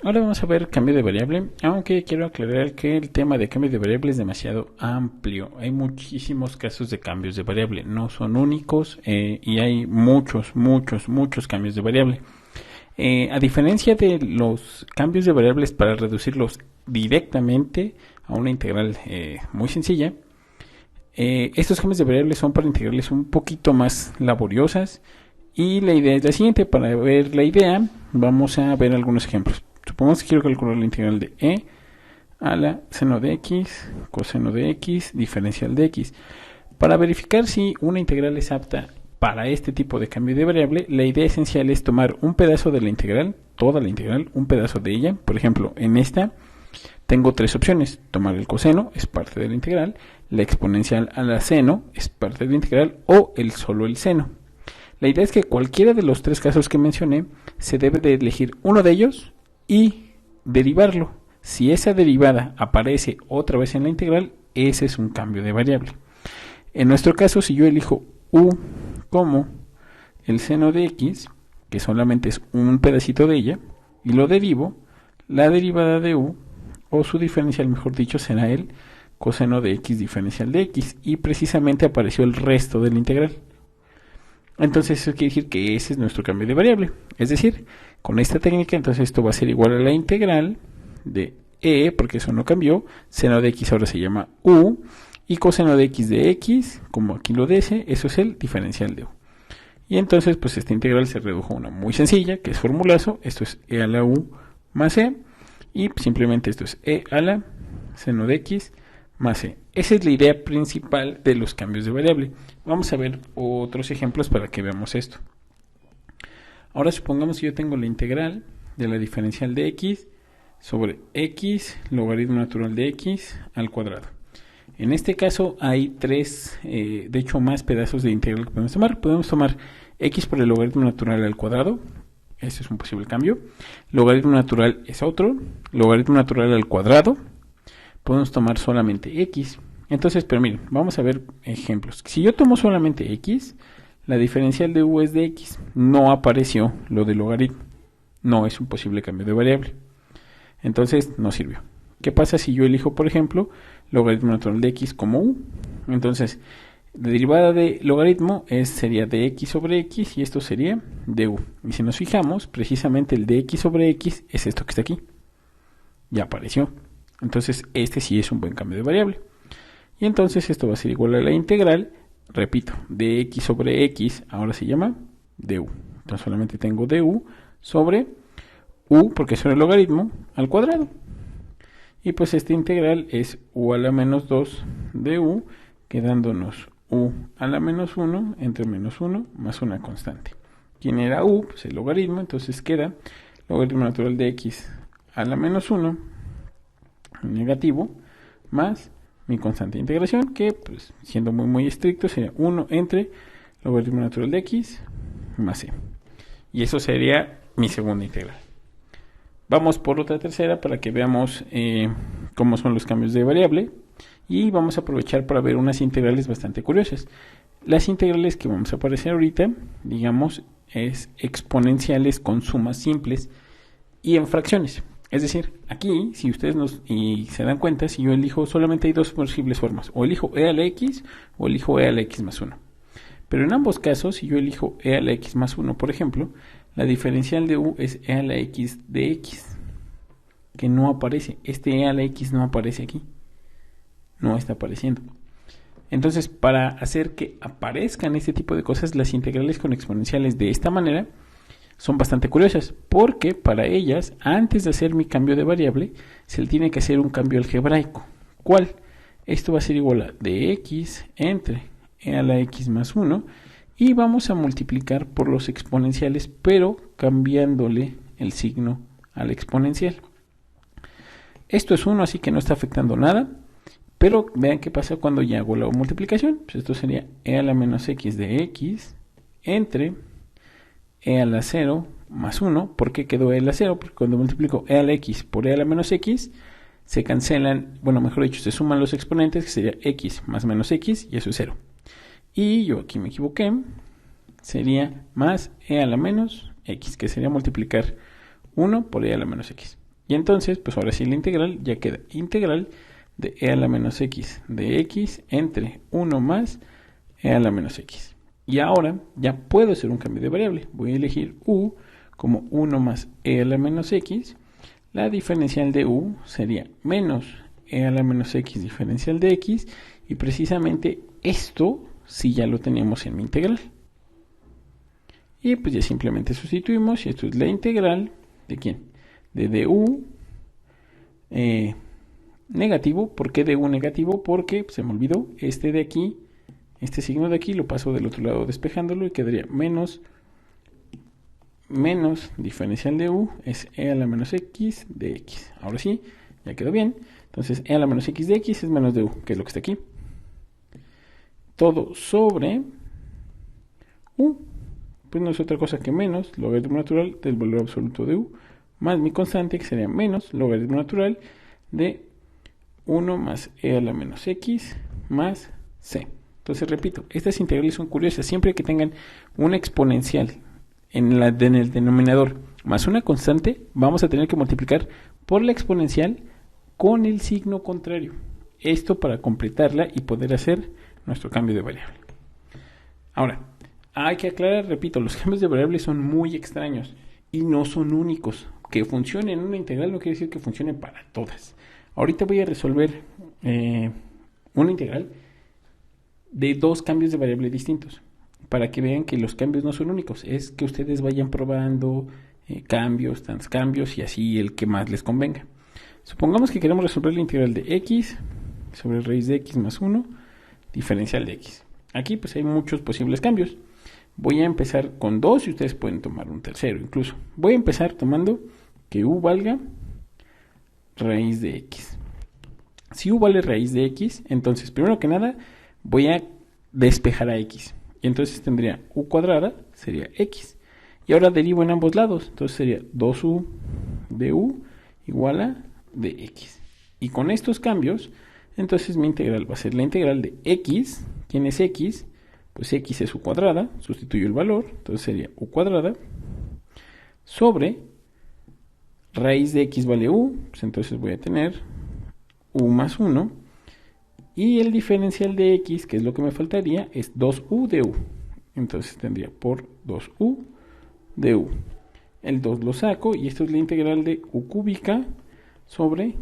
Ahora vamos a ver cambio de variable, aunque quiero aclarar que el tema de cambio de variable es demasiado amplio. Hay muchísimos casos de cambios de variable, no son únicos y hay muchos cambios de variable. A diferencia de los cambios de variables para reducirlos directamente a una integral muy sencilla, estos cambios de variables son para integrales un poquito más laboriosas y la idea es la siguiente. Para ver la idea vamos a ver algunos ejemplos. Supongamos que quiero calcular la integral de e a la seno de x, coseno de x, diferencial de x. Para verificar si una integral es apta para este tipo de cambio de variable, la idea esencial es tomar un pedazo de la integral, toda la integral, un pedazo de ella. Por ejemplo, en esta tengo tres opciones. Tomar el coseno, es parte de la integral, la exponencial a la seno, es parte de la integral, o solo el seno. La idea es que cualquiera de los tres casos que mencioné, se debe de elegir uno de ellos y derivarlo. Si esa derivada aparece otra vez en la integral, ese es un cambio de variable. En nuestro caso, si yo elijo u como el seno de x, que solamente es un pedacito de ella, y lo derivo, la derivada de u, o su diferencial mejor dicho, será el coseno de x diferencial de x, y precisamente apareció el resto de la integral. Entonces eso quiere decir que ese es nuestro cambio de variable. Es decir, con esta técnica, entonces esto va a ser igual a la integral de e, porque eso no cambió, seno de x ahora se llama u, y coseno de x, como aquí lo dice, eso es el diferencial de u. Y entonces, pues esta integral se redujo a una muy sencilla, que es formulazo. Esto es e a la u más e, y simplemente esto es e a la seno de x más e. Esa es la idea principal de los cambios de variable. Vamos a ver otros ejemplos para que veamos esto. Ahora supongamos que yo tengo la integral de la diferencial de x sobre x logaritmo natural de x al cuadrado. En este caso hay tres, de hecho más pedazos de integral que podemos tomar. Podemos tomar x por el logaritmo natural al cuadrado. Este es un posible cambio. Logaritmo natural es otro. Logaritmo natural al cuadrado. Podemos tomar solamente x. Entonces, pero miren, vamos a ver ejemplos. Si yo tomo solamente x, la diferencial de u es de x. No apareció lo de logaritmo. No es un posible cambio de variable. Entonces, no sirvió. ¿Qué pasa si yo elijo, por ejemplo, logaritmo natural de x como u? Entonces, la derivada de logaritmo sería de x sobre x y esto sería de u. Y si nos fijamos, precisamente el de x sobre x es esto que está aquí. Ya apareció. Entonces, este sí es un buen cambio de variable. Y entonces esto va a ser igual a la integral, repito, de x sobre x, ahora se llama du. Entonces solamente tengo du sobre u, porque es el logaritmo, al cuadrado. Y pues esta integral es u a la menos 2 de u, quedándonos u a la menos 1 entre menos 1 más una constante. ¿Quién era u? Pues el logaritmo, entonces queda logaritmo natural de x a la menos 1 negativo más mi constante de integración, que pues siendo muy estricto sería 1 entre logaritmo natural de x más c. Y eso sería mi segunda integral. Vamos por otra tercera para que veamos cómo son los cambios de variable. Y vamos a aprovechar para ver unas integrales bastante curiosas. Las integrales que vamos a aparecer ahorita, digamos, es exponenciales con sumas simples y en fracciones. Es decir, aquí, si ustedes se dan cuenta, si yo elijo, solamente hay dos posibles formas. O elijo e a la x o elijo e a la x más 1. Pero en ambos casos, si yo elijo e a la x más 1, por ejemplo, la diferencial de u es e a la x de x, que no aparece. Este e a la x no aparece aquí. No está apareciendo. Entonces, para hacer que aparezcan este tipo de cosas, las integrales con exponenciales de esta manera son bastante curiosas, porque para ellas, antes de hacer mi cambio de variable, se le tiene que hacer un cambio algebraico. ¿Cuál? Esto va a ser igual a de x entre e a la x más 1, y vamos a multiplicar por los exponenciales, pero cambiándole el signo al exponencial. Esto es 1, así que no está afectando nada, pero vean qué pasa cuando ya hago la multiplicación. Pues esto sería e a la menos x de x entre e a la 0 más 1. ¿Por qué quedó e a la 0? Porque cuando multiplico e a la x por e a la menos x, se cancelan, bueno, mejor dicho, se suman los exponentes, que sería x más menos x, y eso es 0. Y yo aquí me equivoqué, sería más e a la menos x, que sería multiplicar 1 por e a la menos x. Y entonces, pues ahora sí la integral ya queda integral de e a la menos x de x entre 1 más e a la menos x. Y ahora ya puedo hacer un cambio de variable. Voy a elegir u como 1 más e a la menos x. La diferencial de u sería menos e a la menos x diferencial de x. Y precisamente esto sí ya lo teníamos en mi integral. Y pues ya simplemente sustituimos y esto es la integral de ¿quién? De du negativo. ¿Por qué du negativo? Porque se me olvidó este de aquí, este signo de aquí lo paso del otro lado despejándolo y quedaría menos diferencial de u es e a la menos x de x. Ahora sí, ya quedó bien. Entonces e a la menos x de x es menos de u, que es lo que está aquí. Todo sobre u, pues no es otra cosa que menos logaritmo natural del valor absoluto de u, más mi constante, que sería menos logaritmo natural de 1 más e a la menos x más c. Entonces repito, estas integrales son curiosas. Siempre que tengan una exponencial en el denominador más una constante, vamos a tener que multiplicar por la exponencial con el signo contrario. Esto para completarla y poder hacer nuestro cambio de variable. Ahora, hay que aclarar, repito, los cambios de variables son muy extraños y no son únicos. Que funcione en una integral no quiere decir que funcione para todas. Ahorita voy a resolver una integral de dos cambios de variable distintos, para que vean que los cambios no son únicos, es que ustedes vayan probando cambios, transcambios y así el que más les convenga. Supongamos que queremos resolver la integral de x sobre raíz de x más 1, diferencial de x. Aquí pues hay muchos posibles cambios. Voy a empezar con 2 y ustedes pueden tomar un tercero incluso. Voy a empezar tomando que u valga raíz de x. Si u vale raíz de x, entonces primero que nada voy a despejar a x. Y entonces tendría u cuadrada, sería x. Y ahora derivo en ambos lados. Entonces sería 2u de u igual a de x. Y con estos cambios, entonces mi integral va a ser la integral de x. ¿Quién es x? Pues x es u cuadrada. Sustituyo el valor. Entonces sería u cuadrada sobre raíz de x vale u. Pues entonces voy a tener u más 1. Y el diferencial de x, que es lo que me faltaría, es 2u de u. Entonces tendría por 2u de u. El 2 lo saco y esto es la integral de u cúbica sobre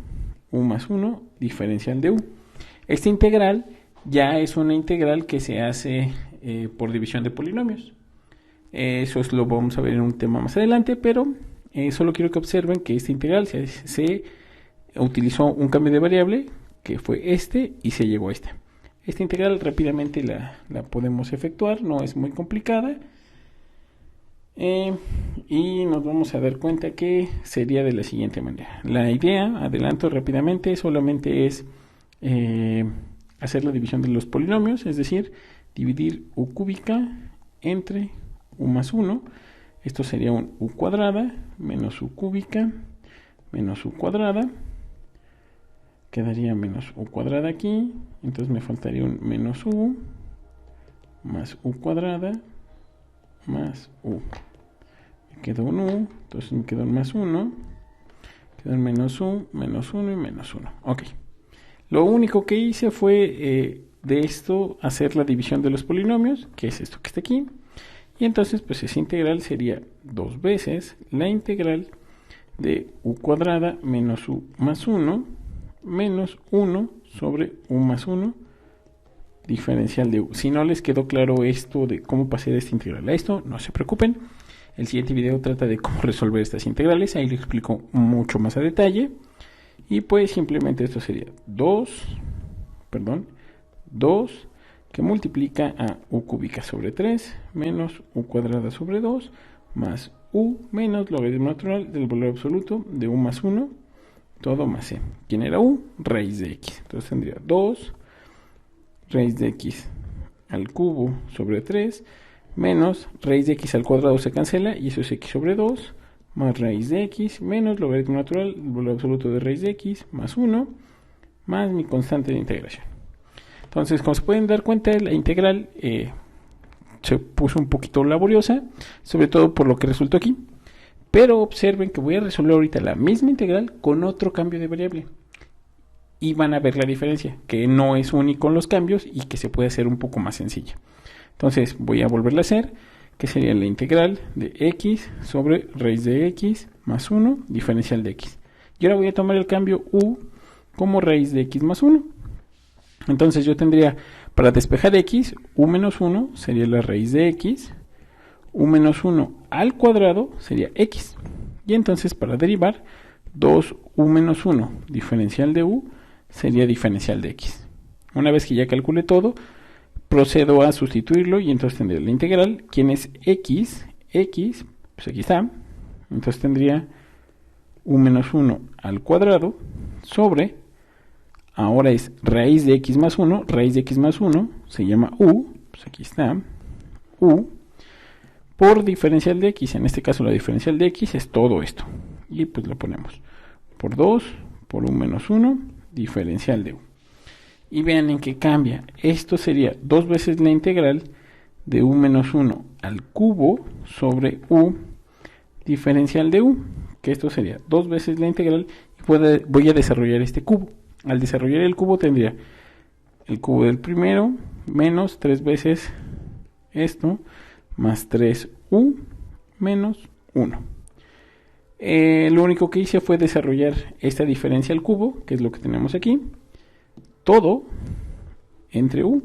u más 1 diferencial de u. Esta integral ya es una integral que se hace por división de polinomios. Eso lo vamos a ver en un tema más adelante, pero solo quiero que observen que esta integral se utilizó un cambio de variable que fue este y se llegó a este. Esta integral rápidamente la podemos efectuar, no es muy complicada. Y nos vamos a dar cuenta que sería de la siguiente manera. La idea, adelanto rápidamente, solamente es hacer la división de los polinomios, es decir, dividir u cúbica entre u más 1. Esto sería un u cuadrada menos u cúbica menos u cuadrada. Quedaría menos u cuadrada aquí, entonces me faltaría un menos u más u cuadrada más u. Me quedó un u, entonces me quedó un más 1, quedó un menos u, menos 1 y menos 1. Ok. Lo único que hice fue de esto hacer la división de los polinomios, que es esto que está aquí. Y entonces pues esa integral sería dos veces la integral de u cuadrada menos u más 1 menos 1 sobre u más 1 diferencial de u. Si no les quedó claro esto de cómo pasé de esta integral a esto, no se preocupen. El siguiente video trata de cómo resolver estas integrales. Ahí les explico mucho más a detalle. Y pues simplemente esto sería 2 que multiplica a u cúbica sobre 3 menos u cuadrada sobre 2 más u menos logaritmo natural del valor absoluto de u más 1 todo más c. ¿Quién era u? Raíz de x. Entonces tendría 2 raíz de x al cubo sobre 3 menos raíz de x al cuadrado se cancela y eso es x sobre 2 más raíz de x menos logaritmo natural del valor absoluto de raíz de x más 1 más mi constante de integración. Entonces, como se pueden dar cuenta, la integral se puso un poquito laboriosa, sobre todo por lo que resultó aquí. Pero observen que voy a resolver ahorita la misma integral con otro cambio de variable. Y van a ver la diferencia, que no es único en los cambios y que se puede hacer un poco más sencilla. Entonces voy a volverla a hacer, que sería la integral de x sobre raíz de x más 1 diferencial de x. Y ahora voy a tomar el cambio u como raíz de x más 1. Entonces yo tendría, para despejar x, u menos 1 sería la raíz de x, u menos 1 al cuadrado sería x. Y entonces para derivar, 2u menos 1 diferencial de u sería diferencial de x. Una vez que ya calcule todo, procedo a sustituirlo y entonces tendría la integral, quien es x, pues aquí está. Entonces tendría u menos 1 al cuadrado sobre, ahora es raíz de x más 1, raíz de x más 1 se llama u, pues aquí está, u, por diferencial de x, en este caso la diferencial de x es todo esto, y pues lo ponemos por 2, por u menos 1, diferencial de u. Y vean en qué cambia, esto sería 2 veces la integral de u menos 1 al cubo sobre u diferencial de u, que esto sería 2 veces la integral, y voy a desarrollar este cubo. Al desarrollar el cubo tendría el cubo del primero menos 3 veces esto más 3u menos 1. Lo único que hice fue desarrollar esta diferencia al cubo, que es lo que tenemos aquí, todo entre u.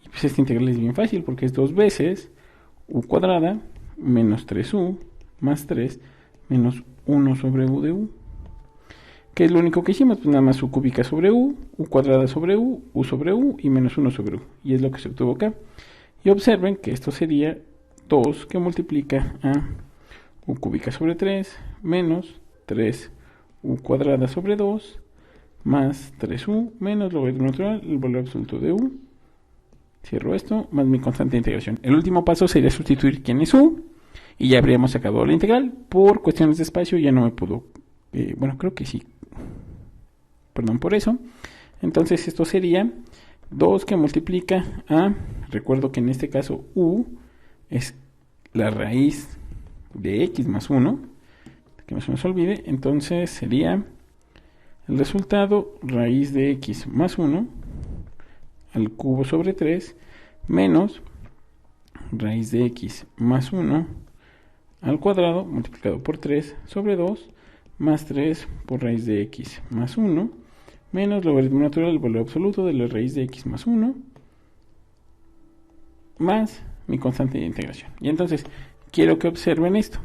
Y pues esta integral es bien fácil porque es 2 veces u cuadrada menos 3u más 3 menos 1 sobre u de u. ¿Qué es lo único que hicimos? Pues nada más u cúbica sobre u cuadrada sobre u sobre u y menos 1 sobre u. Y es lo que se obtuvo acá. Y observen que esto sería 2 que multiplica a u cúbica sobre 3 menos 3u cuadrada sobre 2 más 3u menos logaritmo natural, el valor absoluto de u. Cierro esto, más mi constante de integración. El último paso sería sustituir quién es u y ya habríamos sacado la integral. Por cuestiones de espacio ya no me pudo, bueno, creo que sí. Perdón por eso. Entonces esto sería 2 que multiplica a, recuerdo que en este caso u es la raíz de x más 1, que no se nos olvide, entonces sería el resultado raíz de x más 1 al cubo sobre 3 menos raíz de x más 1 al cuadrado multiplicado por 3 sobre 2 más 3 por raíz de x más 1 menos logaritmo natural del valor absoluto de la raíz de x más 1 más mi constante de integración. Y entonces quiero que observen esto.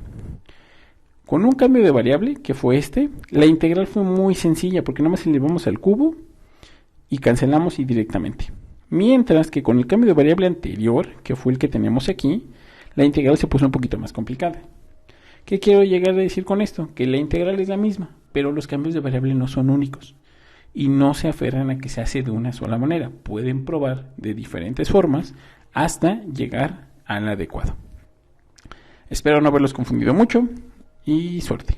Con un cambio de variable, que fue este, la integral fue muy sencilla porque nada más elevamos al cubo y cancelamos y directamente. Mientras que con el cambio de variable anterior, que fue el que tenemos aquí, la integral se puso un poquito más complicada. ¿Qué quiero llegar a decir con esto? Que la integral es la misma, pero los cambios de variable no son únicos y no se aferran a que se hace de una sola manera. Pueden probar de diferentes formas hasta llegar al adecuado. Espero no haberlos confundido mucho y suerte.